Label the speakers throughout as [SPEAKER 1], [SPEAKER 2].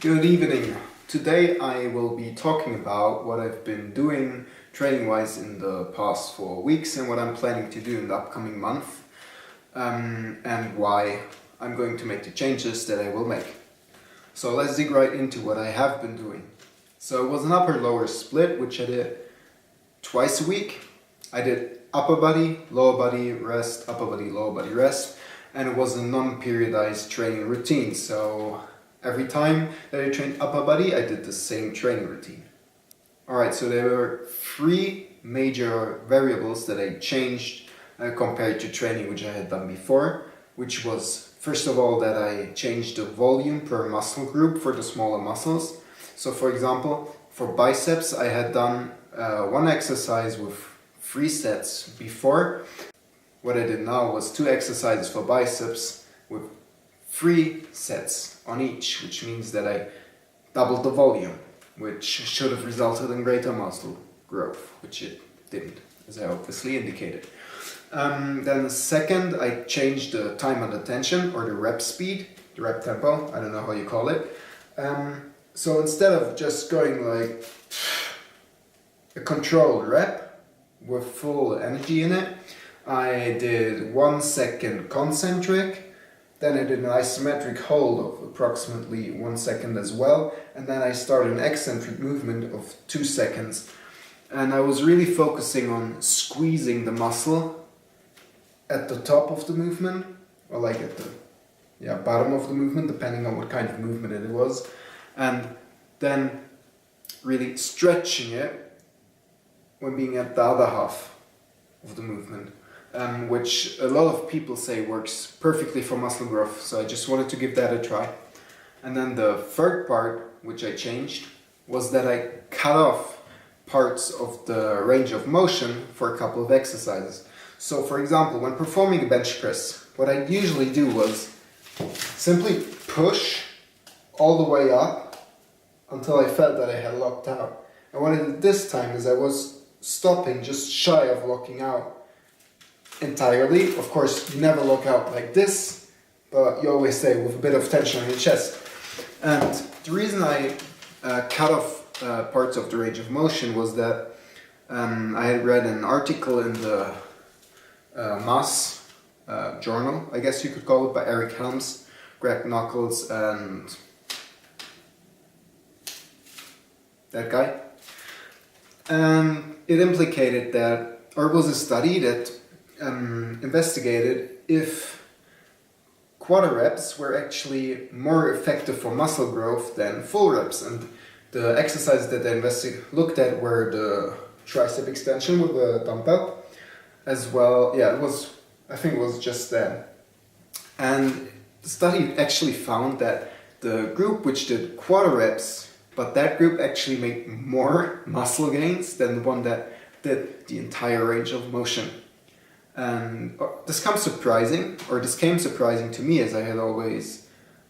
[SPEAKER 1] Good evening. Today I will be talking about what I've been doing training-wise in the past 4 weeks and what I'm planning to do in the upcoming month, and why I'm going to make the changes that I will make. So let's dig right into what I have been doing. So it was an upper-lower split, which I did twice a week. I did upper body, lower body rest, upper body, lower body rest, and it was a non-periodized training routine. So every time that I trained upper body, I did the same training routine. Alright, so there were three major variables that I changed compared to training which I had done before, which was, first of all, that I changed the volume per muscle group for the smaller muscles. So for example, for biceps I had done one exercise with 3 sets before. What I did now was 2 exercises for biceps with 3 sets on each, which means that I doubled the volume, which should have resulted in greater muscle growth, which it didn't, as I obviously indicated. Then the second, I changed the time under tension, or the rep speed, the rep tempo, I don't know how you call it. So instead of just going like a controlled rep with full energy in it, I did 1 second concentric, then I did an isometric hold of approximately 1 second as well, and then I started an eccentric movement of 2 seconds. And I was really focusing on squeezing the muscle at the top of the movement, or like at the bottom of the movement, depending on what kind of movement it was, and then really stretching it when being at the other half of the movement. Which a lot of people say works perfectly for muscle growth, so I just wanted to give that a try. And then the third part, which I changed, was that I cut off parts of the range of motion for a couple of exercises. So for example, when performing a bench press, what I usually do was simply push all the way up until I felt that I had locked out. And what I did this time is I was stopping just shy of locking out entirely. Of course, you never lock out like this, but you always say with a bit of tension on your chest. And the reason I cut off parts of the range of motion was that I had read an article in the Mass journal, I guess you could call it, by Eric Helms, Greg Knuckles, and that guy. And it implicated that, or it was a study that investigated if quarter reps were actually more effective for muscle growth than full reps. And the exercises that they looked at were the tricep extension with a dumbbell, as well. I think it was just that. And the study actually found that the group which did quarter reps, but that group actually made more muscle gains than the one that did the entire range of motion. And this came surprising to me, as I had always,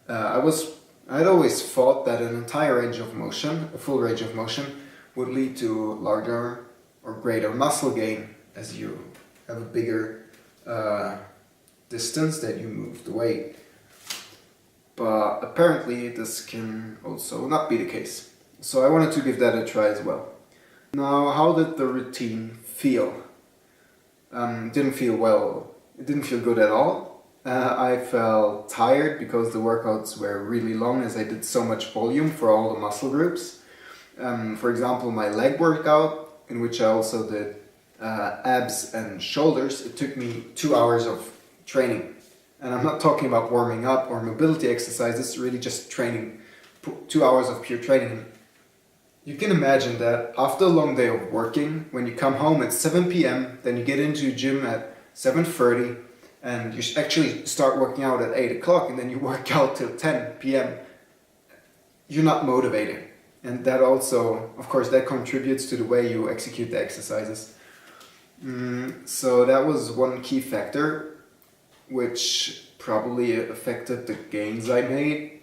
[SPEAKER 1] I'd always thought that an entire range of motion, a full range of motion, would lead to larger or greater muscle gain as you have a bigger distance that you move the weight. But apparently this can also not be the case. So I wanted to give that a try as well. Now, how did the routine feel? Didn't feel well. It didn't feel good at all. I felt tired because the workouts were really long, as I did so much volume for all the muscle groups. For example, my leg workout, in which I also did abs and shoulders, it took me 2 hours of training. And I'm not talking about warming up or mobility exercises, really just training, 2 hours of pure training. You can imagine that after a long day of working, when you come home at 7 p.m, then you get into gym at 7:30, and you actually start working out at 8 o'clock, and then you work out till 10 p.m, you're not motivated. And that also, of course, that contributes to the way you execute the exercises. So that was one key factor, which probably affected the gains I made.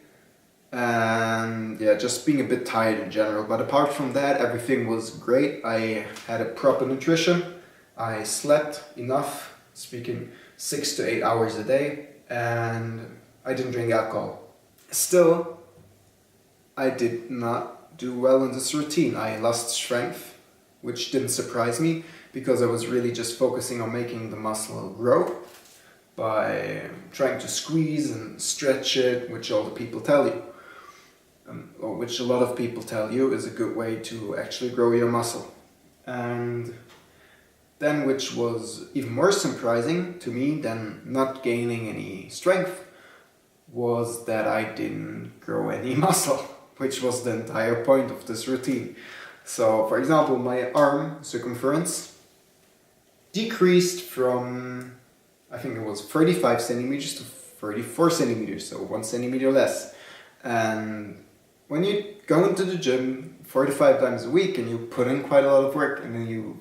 [SPEAKER 1] And just being a bit tired in general. But apart from that, everything was great. I had a proper nutrition. I slept enough, speaking 6 to 8 hours a day, and I didn't drink alcohol. Still, I did not do well in this routine. I lost strength, which didn't surprise me because I was really just focusing on making the muscle grow by trying to squeeze and stretch it, which all the people tell you, or which a lot of people tell you is a good way to actually grow your muscle. And then, which was even more surprising to me than not gaining any strength, was that I didn't grow any muscle, which was the entire point of this routine. So, for example, my arm circumference decreased from, I think it was 35 centimeters to 34 centimeters, so 1 centimeter less. And when you go into the gym 45 times a week and you put in quite a lot of work, and then you,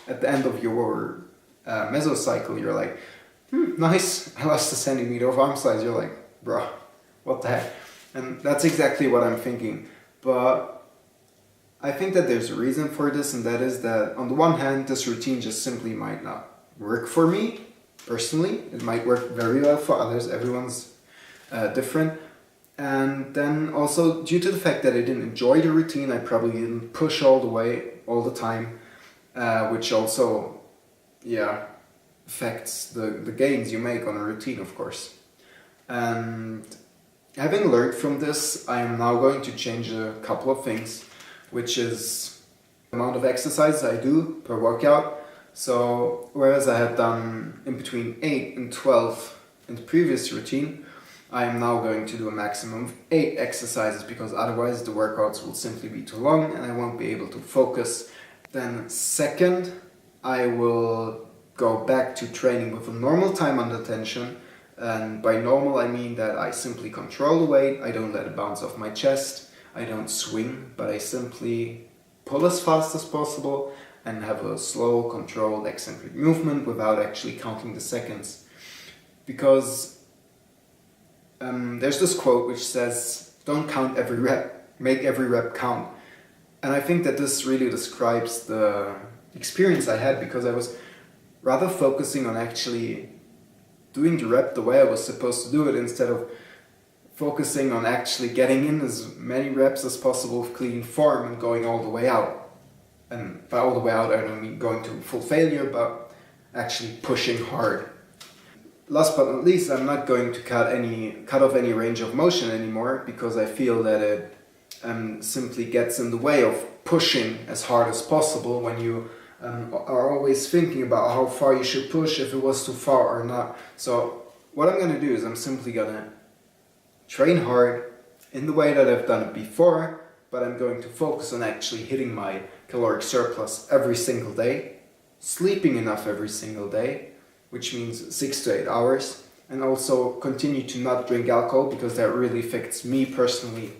[SPEAKER 1] at the end of your mesocycle, you're like, nice, I lost a centimeter of arm size. You're like, bro, what the heck? And that's exactly what I'm thinking. But I think that there's a reason for this, and that is that on the one hand, this routine just simply might not work for me personally. It might work very well for others. Everyone's different. And then also, due to the fact that I didn't enjoy the routine, I probably didn't push all the way, all the time, which also, affects the gains you make on a routine, of course. And having learned from this, I am now going to change a couple of things, which is the amount of exercise I do per workout. So, whereas I had done in between 8 and 12 in the previous routine, I am now going to do a maximum of 8 exercises, because otherwise the workouts will simply be too long and I won't be able to focus. Then second, I will go back to training with a normal time under tension. And by normal I mean that I simply control the weight, I don't let it bounce off my chest, I don't swing, but I simply pull as fast as possible and have a slow, controlled, eccentric movement without actually counting the seconds. Because there's this quote which says, don't count every rep, make every rep count. And I think that this really describes the experience I had, because I was rather focusing on actually doing the rep the way I was supposed to do it, instead of focusing on actually getting in as many reps as possible with clean form and going all the way out. And by all the way out, I don't mean going to full failure, but actually pushing hard. Last but not least, I'm not going to cut off any range of motion anymore, because I feel that it simply gets in the way of pushing as hard as possible when you are always thinking about how far you should push, if it was too far or not. So what I'm going to do is I'm simply going to train hard in the way that I've done it before, but I'm going to focus on actually hitting my caloric surplus every single day, sleeping enough every single day, which means 6 to 8 hours, and also continue to not drink alcohol, because that really affects me personally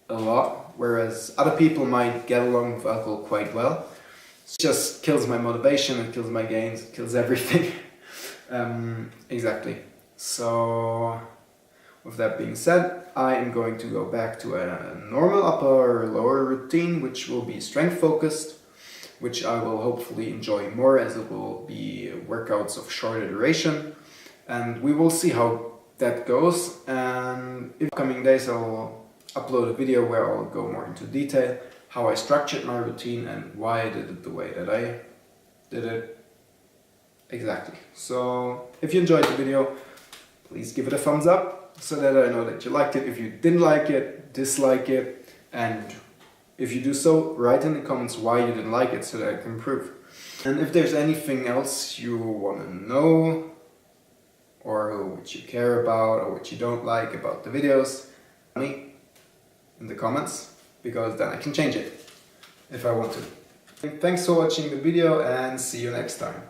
[SPEAKER 1] a lot, whereas other people might get along with alcohol quite well. It just kills my motivation, it kills my gains, it kills everything. Exactly. So, with that being said, I am going to go back to a normal upper or lower routine, which will be strength focused, which I will hopefully enjoy more, as it will be workouts of shorter duration. And we will see how that goes. And in the coming days I will upload a video where I'll go more into detail, how I structured my routine and why I did it the way that I did it. Exactly. So if you enjoyed the video, please give it a thumbs up so that I know that you liked it. If you didn't like it, dislike it, and if you do so, write in the comments why you didn't like it so that I can improve. And if there's anything else you want to know, or what you care about, or what you don't like about the videos, tell me in the comments, because then I can change it if I want to. Thanks for watching the video, and see you next time.